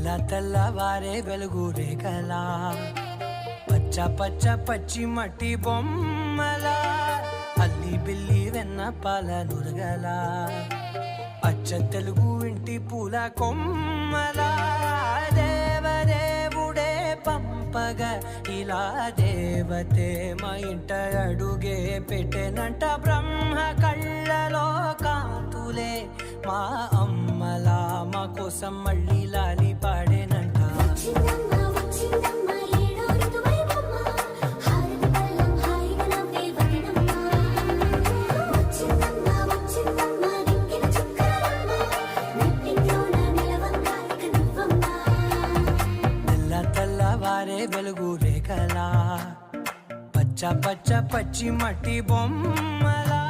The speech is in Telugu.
తెల్లవారే వెలుగు రేఖలా పచ్చ పచ్చ పచ్చి మట్టి బొమ్మలా అల్లి బిల్లి వెన్న పాల నురగలా అచ్చ తెలుగు ఇంటి పూల కొమ్మలా దేవదేవుడే పంపగా ఇలా దేవతే మా ఇంట అడుగే పెట్టెనంట బ్రహ్మ కళ్ళలో కాంతులే మా అమ్మలా మా కోసం మళ్ళీ లాలి పాడేనంట. తెల్లవారే వెలుగు రేఖలా పచ్చ పచ్చ పచ్చి మట్టి బొమ్మలా